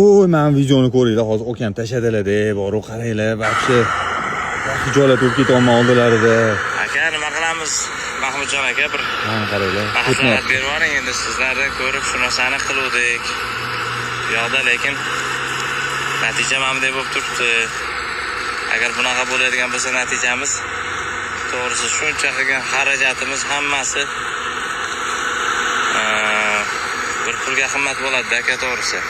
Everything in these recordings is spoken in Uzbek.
Oy, men videoni ko'ringlar, hozir okam tashadilar-da, boru qaranglar, вообще joylar turib ketolmay oldilar-da. Aka, nima qilamiz? Mahmudjon aka, bir qaranglar. maslahat berib yuboring, endi sizlarni ko'rib shu narsani qiluvdik. Bu yoqda lekin natija mana bunday bo'lib turibdi. Agar bunaqa bo'ladigan bo'lsa, natijamiz to'g'risi shuncha qilgan xarajatimiz hammasi bir pulga qimmat bo'ladi-da, aka, to'g'risi.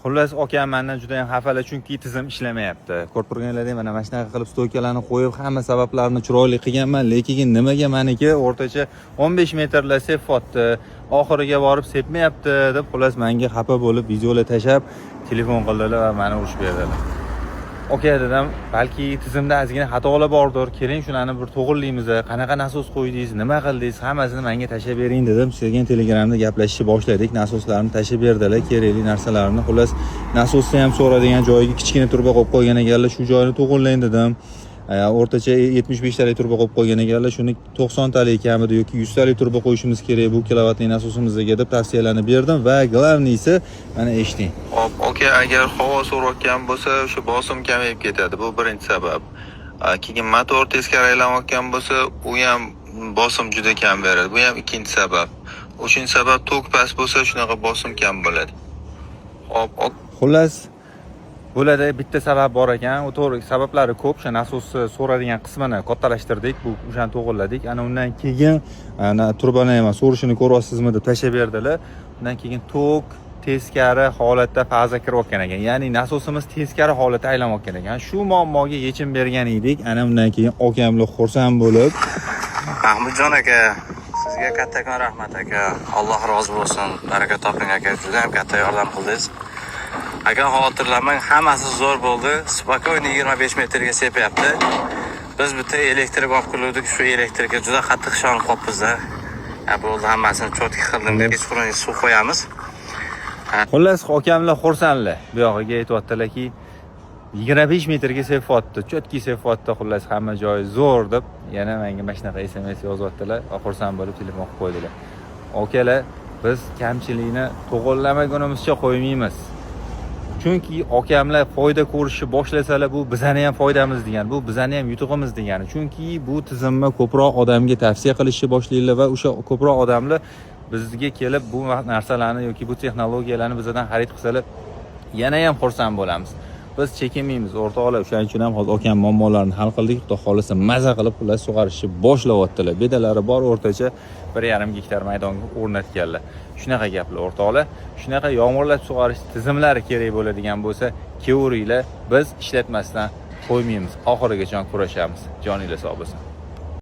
Xullas, okam mendan juda ham xafalar, chunki tizim ishlamayapti. Ko'rib turganlaringdek, mana shunaqa qilib stoykalarni qo'yib, hamma sabablarni chiroyli qilganman, lekin nimaga meniki o'rtacha 15 metrlar sepyapti, oxiriga borib sepmayapti deb, xullas menga xafa bo'lib videolar tashab, telefon qildilar va meni urishib berdilar. Okey dedim, balki tizimda ozgina xatolar bordir, keling shunani bir to'g'irlaymiz, qanaqa nasos qo'ydingiz, nima qildingiz, hammasini menga tashab bering dedim. Sizga Telegramda gaplashishni boshladik, nasoslarni tashab berdilar, kerakli narsalarni. Xullas, nasosni ham so'radigan joyiga kichkina turba qo'yib qo'ygan ekanlar, shu joyini to'g'irlang dedim. O'rtacha 75 talik turba qo'yib qo'ygan ekanlar, shuni 90 talik kamida yoki 100 talik turba qo'yishimiz kerak bu kilovatli nasosimizga deb tavsiyalarni berdim va glavniysi mana eshiting. Hop, okey, agar havo so'rayotgan bo'lsa, o'sha bosim kamayib ketadi. Bu birinchi sabab. Keyin motor teskari aylanayotgan bo'lsa, u ham bosim juda kam beradi. Bu ham ikkinchi sabab. Uchinchi sabab, tok past bo'lsa, shunaqa bosim kam bo'ladi. Hop, xullas bo'ladi, bitta sabab bor ekan. U to'g'ri, sabablari ko'p. O'sha nasosni so'radigan qismini kattalashtirdik, bu o'shani to'g'irladik. Ana undan keyin turbani ham so'rishini ko'ryapsizmi deb tashab berdilar. Undan keyin tok teskari holatda faza kirayotgan ekan. Ya'ni nasosimiz teskari holatda aylanayotgan ekan. Shu muammoga yechim bergan edik. Ana undan keyin okamlar xursand bo'lib, Mahmudjon aka, sizga kattakon rahmat aka. Alloh rozi bo'lsin. Baraka toping aka, juda ham katta yordam qildingiz. Aka, xavotirlanmang, hammasi zo'r bo'ldi. Spokойно 25 metrga sepyapti. Biz bitta elektrik olib keldik, shu elektrikka juda qattiq ishonib qolibmiz-da. Bo'ldi, hammasini cho'tki qildim deb kechqurun suv qo'yamiz. Xullas, okamlar xursandlar. Bu yog'iga aytayaptilarki, 25 metrga sepyapti, cho'tki sepyapti, xullas hamma joyi zo'r deb, yana menga mana shunaqa SMS yozyaptilar va xursand bo'lib telefon qilib qo'ydilar. Okalar, biz kamchilikni to'g'irlamagunimizcha qo'ymaymiz. Chunki okamlar foyda ko'rishni boshlasalar, bu bizani ham foydamiz degani, bu bizani ham yutug'imiz degani. Chunki bu tizimni ko'proq odamga tavsiya qilishni boshlaydilar va o'sha ko'proq odamlar bizga kelib bu narsalarni yoki bu texnologiyalarni bizdan xarid qilsalar, yana ham xursand bo'lamiz. Biz chekinmaymiz, o'rtoqlar. O'shaning uchun ham hozir okam muammolarini hal qildik. Xudo xolisa maza qilib ular sug'orishni boshlayaptilar. Bedalari bor, o'rtacha 1,5 gektar maydonga o'rnatganlar. Shunaqa gaplar, o'rtoqlar. Shunaqa yomg'irlab sug'orish tizimlari kerak bo'ladigan bo'lsa, kelavringlar, biz ishlatmasdan qo'ymaymiz. Oxirigacha kurashamiz. Joninglar sog' bo'lsin.